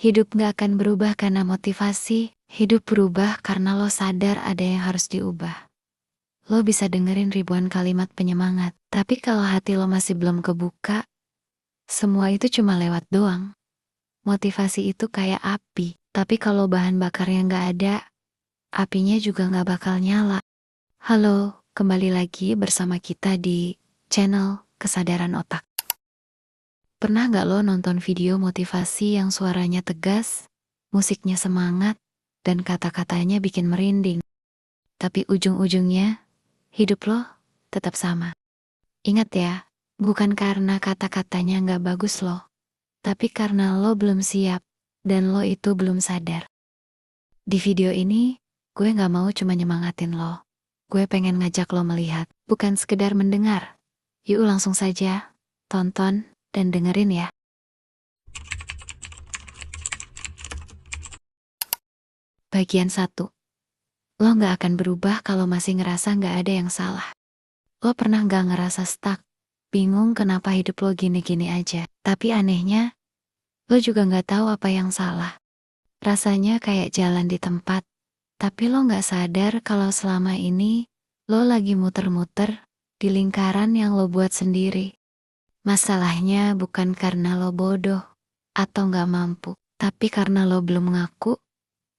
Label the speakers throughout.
Speaker 1: Hidup gak akan berubah karena motivasi, hidup berubah karena lo sadar ada yang harus diubah. Lo bisa dengerin ribuan kalimat penyemangat, tapi kalau hati lo masih belum kebuka, semua itu cuma lewat doang. Motivasi itu kayak api, tapi kalau bahan bakarnya gak ada, apinya juga gak bakal nyala. Halo, kembali lagi bersama kita di channel Kesadaran Otak. Pernah gak lo nonton video motivasi yang suaranya tegas, musiknya semangat, dan kata-katanya bikin merinding? Tapi ujung-ujungnya, hidup lo tetap sama. Ingat ya, bukan karena kata-katanya gak bagus lo, tapi karena lo belum siap, dan lo itu belum sadar. Di video ini, gue gak mau cuma nyemangatin lo. Gue pengen ngajak lo melihat, bukan sekedar mendengar. Yuk langsung saja, tonton, dan dengerin ya. Bagian 1. Lo gak akan berubah kalau masih ngerasa gak ada yang salah. Lo pernah gak ngerasa stuck? Bingung kenapa hidup lo gini-gini aja. Tapi anehnya, lo juga gak tahu apa yang salah. Rasanya kayak jalan di tempat. Tapi lo gak sadar kalau selama ini, lo lagi muter-muter di lingkaran yang lo buat sendiri. Masalahnya bukan karena lo bodoh atau gak mampu. Tapi karena lo belum ngaku,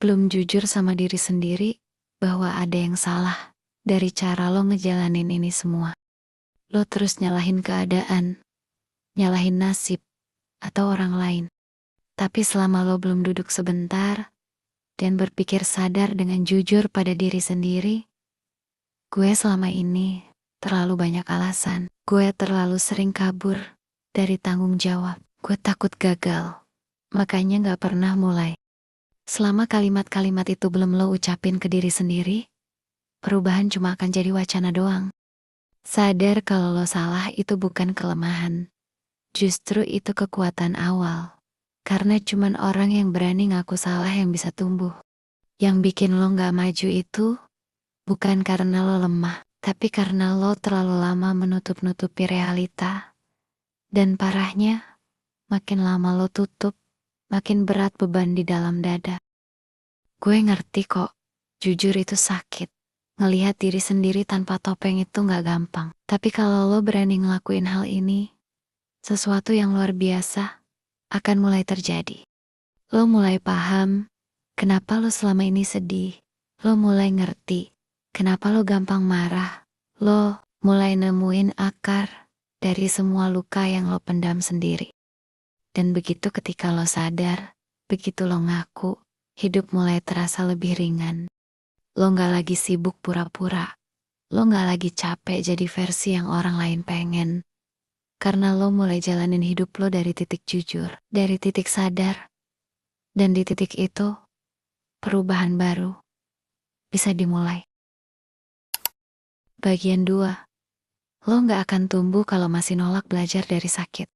Speaker 1: belum jujur sama diri sendiri bahwa ada yang salah dari cara lo ngejalanin ini semua. Lo terus nyalahin keadaan, nyalahin nasib, atau orang lain. Tapi selama lo belum duduk sebentar dan berpikir sadar dengan jujur pada diri sendiri, gue selama ini terlalu banyak alasan. Gue terlalu sering kabur dari tanggung jawab. Gue takut gagal, makanya gak pernah mulai. Selama kalimat-kalimat itu belum lo ucapin ke diri sendiri, perubahan cuma akan jadi wacana doang. Sadar kalau lo salah itu bukan kelemahan. Justru itu kekuatan awal. Karena cuman orang yang berani ngaku salah yang bisa tumbuh. Yang bikin lo gak maju itu bukan karena lo lemah, tapi karena lo terlalu lama menutup-nutupi realita. Dan parahnya, makin lama lo tutup, makin berat beban di dalam dada. Gue ngerti kok, jujur itu sakit. Ngelihat diri sendiri tanpa topeng itu gak gampang. Tapi kalau lo berani ngelakuin hal ini, sesuatu yang luar biasa akan mulai terjadi. Lo mulai paham kenapa lo selama ini sedih. Lo mulai ngerti kenapa lo gampang marah. Lo mulai nemuin akar dari semua luka yang lo pendam sendiri. Dan begitu ketika lo sadar, begitu lo ngaku, hidup mulai terasa lebih ringan. Lo gak lagi sibuk pura-pura. Lo gak lagi capek jadi versi yang orang lain pengen. Karena lo mulai jalanin hidup lo dari titik jujur, dari titik sadar. Dan di titik itu, perubahan baru bisa dimulai. Bagian 2. Lo gak akan tumbuh kalau masih nolak belajar dari sakit.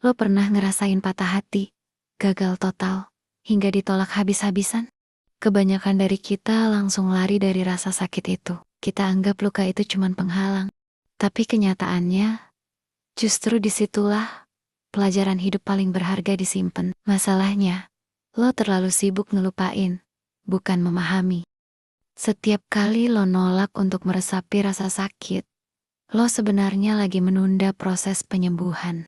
Speaker 1: Lo pernah ngerasain patah hati, gagal total, hingga ditolak habis-habisan? Kebanyakan dari kita langsung lari dari rasa sakit itu. Kita anggap luka itu cuma penghalang. Tapi kenyataannya, justru disitulah pelajaran hidup paling berharga disimpan. Masalahnya, lo terlalu sibuk ngelupain, bukan memahami. Setiap kali lo nolak untuk meresapi rasa sakit, lo sebenarnya lagi menunda proses penyembuhan.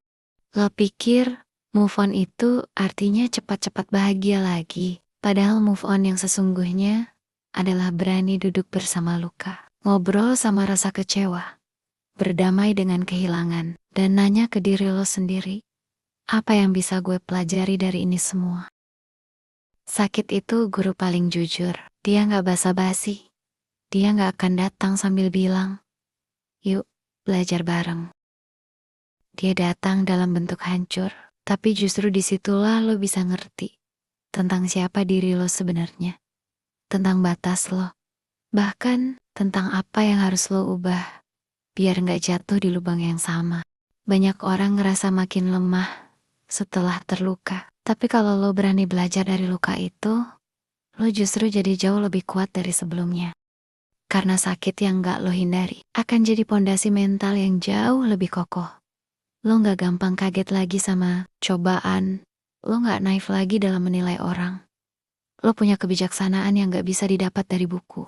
Speaker 1: Lo pikir move on itu artinya cepat-cepat bahagia lagi. Padahal move on yang sesungguhnya adalah berani duduk bersama luka, ngobrol sama rasa kecewa, berdamai dengan kehilangan, dan nanya ke diri lo sendiri, apa yang bisa gue pelajari dari ini semua? Sakit itu guru paling jujur. Dia gak basa-basi. Dia gak akan datang sambil bilang, yuk belajar bareng. Dia datang dalam bentuk hancur, tapi justru disitulah lo bisa ngerti tentang siapa diri lo sebenarnya, tentang batas lo, bahkan tentang apa yang harus lo ubah, biar gak jatuh di lubang yang sama. Banyak orang ngerasa makin lemah setelah terluka, tapi kalau lo berani belajar dari luka itu, lo justru jadi jauh lebih kuat dari sebelumnya. Karena sakit yang gak lo hindari akan jadi pondasi mental yang jauh lebih kokoh. Lo gak gampang kaget lagi sama cobaan, Lo gak naif lagi dalam menilai orang. Lo punya kebijaksanaan yang gak bisa didapat dari buku.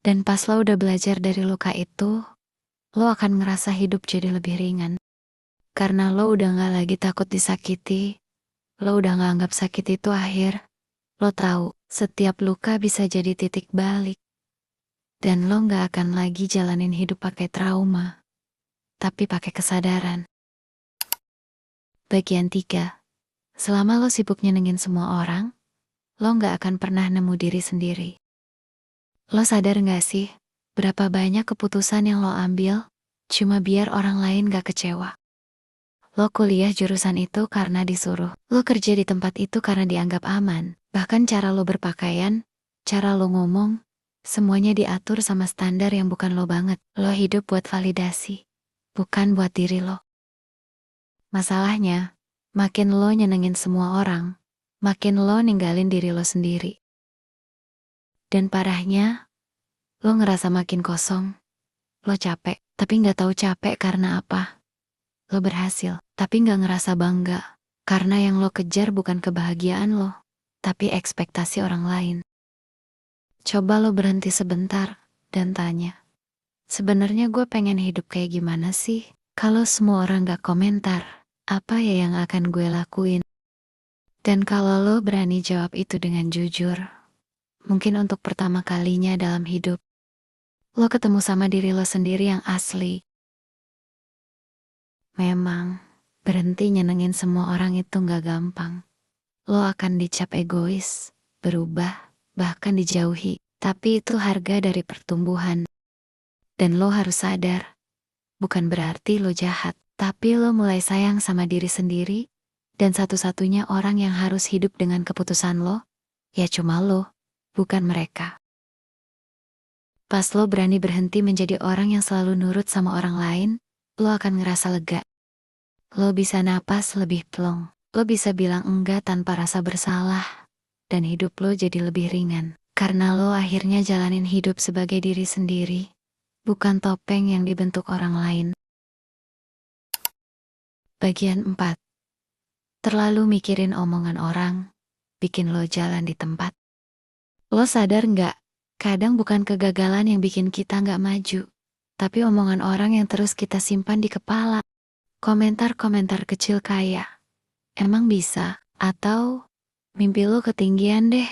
Speaker 1: Dan pas lo udah belajar dari luka itu, lo akan ngerasa hidup jadi lebih ringan. Karena lo udah gak lagi takut disakiti, lo udah gak anggap sakit itu akhir. Lo tahu, setiap luka bisa jadi titik balik. Dan lo gak akan lagi jalanin hidup pakai trauma, tapi pakai kesadaran. Bagian 3. Selama lo sibuk nyenengin semua orang, lo gak akan pernah nemu diri sendiri. Lo sadar gak sih, berapa banyak keputusan yang lo ambil, cuma biar orang lain gak kecewa. Lo kuliah jurusan itu karena disuruh. Lo kerja di tempat itu karena dianggap aman. Bahkan cara lo berpakaian, cara lo ngomong, semuanya diatur sama standar yang bukan lo banget. Lo hidup buat validasi, bukan buat diri lo. Masalahnya, makin lo nyenengin semua orang, makin lo ninggalin diri lo sendiri. Dan parahnya, lo ngerasa makin kosong. Lo capek, tapi gak tahu capek karena apa. Lo berhasil, tapi gak ngerasa bangga. Karena yang lo kejar bukan kebahagiaan lo, tapi ekspektasi orang lain. Coba lo berhenti sebentar dan tanya, sebenarnya gue pengen hidup kayak gimana sih? Kalau semua orang gak komentar, apa ya yang akan gue lakuin? Dan kalau lo berani jawab itu dengan jujur, mungkin untuk pertama kalinya dalam hidup, lo ketemu sama diri lo sendiri yang asli. Memang, berhenti nyenengin semua orang itu gak gampang. Lo akan dicap egois, berubah, bahkan dijauhi. Tapi itu harga dari pertumbuhan. Dan lo harus sadar, bukan berarti lo jahat, tapi lo mulai sayang sama diri sendiri, dan satu-satunya orang yang harus hidup dengan keputusan lo, ya cuma lo, bukan mereka. Pas lo berani berhenti menjadi orang yang selalu nurut sama orang lain, lo akan ngerasa lega. Lo bisa napas lebih plong. Lo bisa bilang enggak tanpa rasa bersalah. Dan hidup lo jadi lebih ringan. Karena lo akhirnya jalanin hidup sebagai diri sendiri. Bukan topeng yang dibentuk orang lain. Bagian 4. Terlalu mikirin omongan orang, bikin lo jalan di tempat. Lo sadar nggak? Kadang bukan kegagalan yang bikin kita nggak maju. Tapi omongan orang yang terus kita simpan di kepala. Komentar-komentar kecil kayak, emang bisa? Atau, mimpi lo ketinggian deh.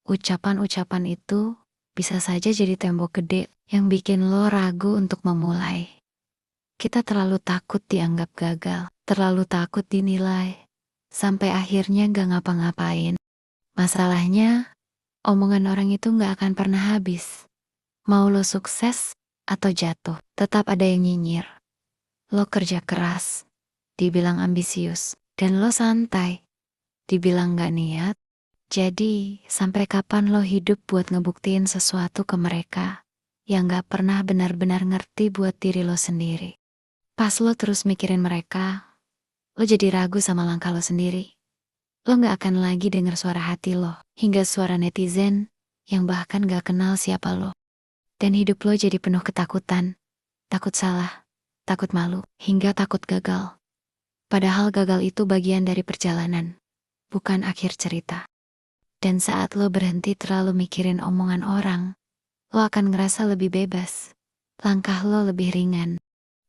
Speaker 1: Ucapan-ucapan itu bisa saja jadi tembok gede yang bikin lo ragu untuk memulai. Kita terlalu takut dianggap gagal, terlalu takut dinilai, sampai akhirnya gak ngapa-ngapain. Masalahnya, omongan orang itu gak akan pernah habis. Mau lo sukses atau jatuh, tetap ada yang nyinyir. Lo kerja keras, dibilang ambisius, dan lo santai, dibilang gak niat. Jadi, sampai kapan lo hidup buat ngebuktiin sesuatu ke mereka yang gak pernah benar-benar ngerti buat diri lo sendiri? Pas lo terus mikirin mereka, lo jadi ragu sama langkah lo sendiri. Lo gak akan lagi denger suara hati lo, hingga suara netizen yang bahkan gak kenal siapa lo. Dan hidup lo jadi penuh ketakutan, takut salah, takut malu, hingga takut gagal. Padahal gagal itu bagian dari perjalanan, bukan akhir cerita. Dan saat lo berhenti terlalu mikirin omongan orang, lo akan ngerasa lebih bebas. Langkah lo lebih ringan.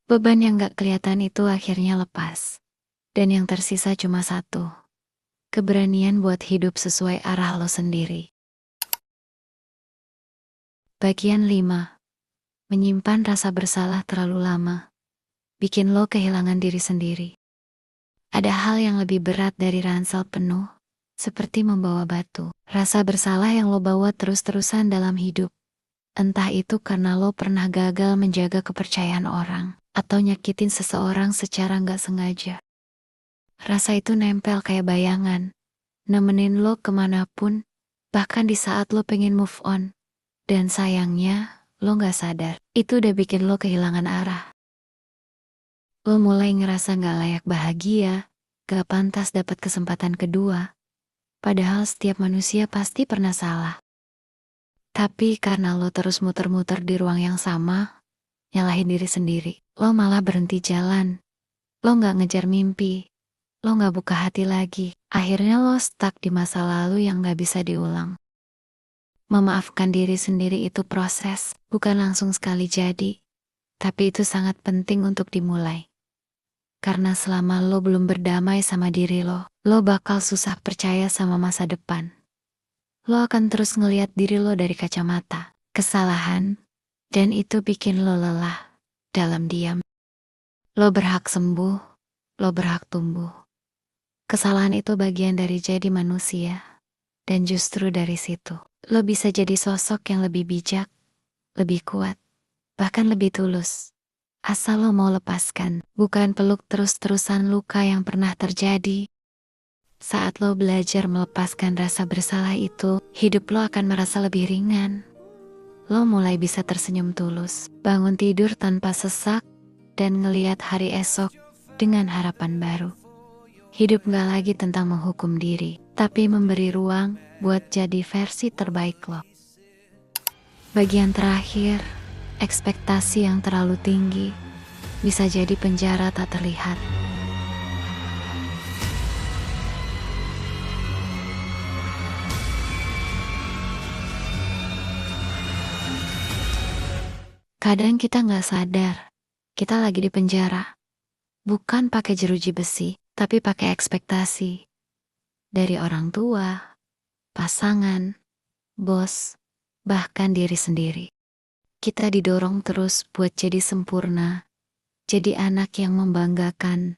Speaker 1: Beban yang gak kelihatan itu akhirnya lepas. Dan yang tersisa cuma satu. Keberanian buat hidup sesuai arah lo sendiri. Bagian 5. Menyimpan rasa bersalah terlalu lama. Bikin lo kehilangan diri sendiri. Ada hal yang lebih berat dari ransel penuh, seperti membawa batu. Rasa bersalah yang lo bawa terus-terusan dalam hidup. Entah itu karena lo pernah gagal menjaga kepercayaan orang, atau nyakitin seseorang secara gak sengaja. Rasa itu nempel kayak bayangan, nemenin lo kemanapun, bahkan di saat lo pengen move on. Dan sayangnya, lo gak sadar, itu udah bikin lo kehilangan arah. Lo mulai ngerasa gak layak bahagia, gak pantas dapat kesempatan kedua. Padahal setiap manusia pasti pernah salah. Tapi karena lo terus muter-muter di ruang yang sama, nyalahin diri sendiri, lo malah berhenti jalan. Lo gak ngejar mimpi, Lo gak buka hati lagi. Akhirnya lo stuck di masa lalu yang gak bisa diulang. Memaafkan diri sendiri itu proses, bukan langsung sekali jadi. Tapi itu sangat penting untuk dimulai. Karena selama lo belum berdamai sama diri lo bakal susah percaya sama masa depan. Lo akan terus ngeliat diri lo dari kacamata kesalahan, dan itu bikin lo lelah dalam diam. Lo berhak sembuh, lo berhak tumbuh. Kesalahan itu bagian dari jadi manusia, dan justru dari situ, lo bisa jadi sosok yang lebih bijak, lebih kuat, bahkan lebih tulus. Asal lo mau lepaskan, bukan peluk terus-terusan luka yang pernah terjadi. Saat lo belajar melepaskan rasa bersalah itu, hidup lo akan merasa lebih ringan. Lo mulai bisa tersenyum tulus, bangun tidur tanpa sesak, dan ngeliat hari esok dengan harapan baru. Hidup gak lagi tentang menghukum diri, tapi memberi ruang buat jadi versi terbaik lo. Bagian terakhir, ekspektasi yang terlalu tinggi bisa jadi penjara tak terlihat. Kadang kita gak sadar, kita lagi di penjara. Bukan pakai jeruji besi, tapi pakai ekspektasi. Dari orang tua, pasangan, bos, bahkan diri sendiri. Kita didorong terus buat jadi sempurna, jadi anak yang membanggakan,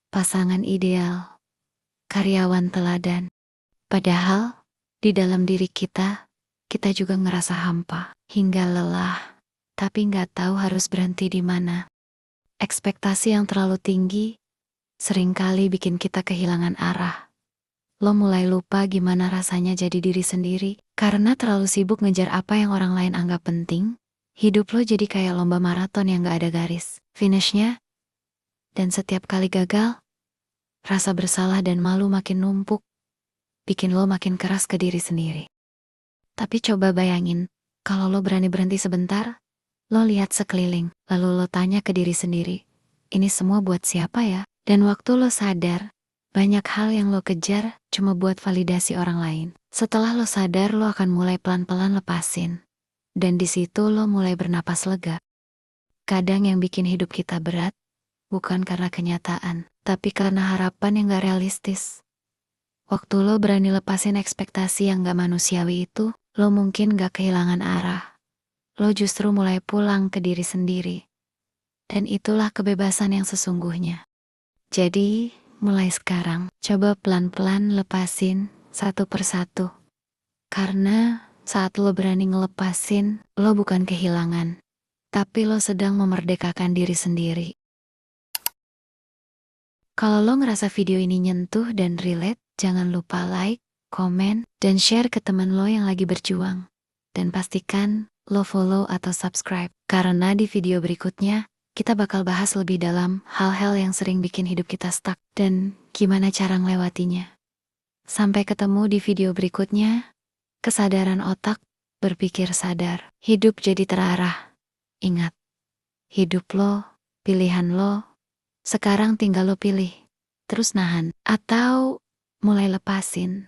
Speaker 1: pasangan ideal, karyawan teladan. Padahal, di dalam diri kita juga ngerasa hampa, hingga lelah, tapi nggak tahu harus berhenti di mana. Ekspektasi yang terlalu tinggi seringkali bikin kita kehilangan arah. Lo mulai lupa gimana rasanya jadi diri sendiri. Karena terlalu sibuk ngejar apa yang orang lain anggap penting, hidup lo jadi kayak lomba maraton yang gak ada garis finishnya. Dan setiap kali gagal, rasa bersalah dan malu makin numpuk, bikin lo makin keras ke diri sendiri. Tapi coba bayangin, kalau lo berani berhenti sebentar, lo lihat sekeliling, lalu lo tanya ke diri sendiri, ini semua buat siapa ya? Dan waktu lo sadar, banyak hal yang lo kejar cuma buat validasi orang lain. Setelah lo sadar, lo akan mulai pelan-pelan lepasin. Dan di situ lo mulai bernapas lega. Kadang yang bikin hidup kita berat, bukan karena kenyataan, tapi karena harapan yang gak realistis. Waktu lo berani lepasin ekspektasi yang gak manusiawi itu, lo mungkin gak kehilangan arah. Lo justru mulai pulang ke diri sendiri. Dan itulah kebebasan yang sesungguhnya. Jadi, mulai sekarang, coba pelan-pelan lepasin satu persatu. Karena saat lo berani ngelepasin, lo bukan kehilangan, tapi lo sedang memerdekakan diri sendiri. Kalau lo ngerasa video ini nyentuh dan relate, jangan lupa like, komen, dan share ke teman lo yang lagi berjuang. Dan pastikan lo follow atau subscribe, karena di video berikutnya, kita bakal bahas lebih dalam hal-hal yang sering bikin hidup kita stuck dan gimana cara ngelewatinya. Sampai ketemu di video berikutnya. Kesadaran otak, berpikir sadar, hidup jadi terarah. Ingat, hidup lo, pilihan lo, sekarang tinggal lo pilih. Terus nahan atau mulai lepasin.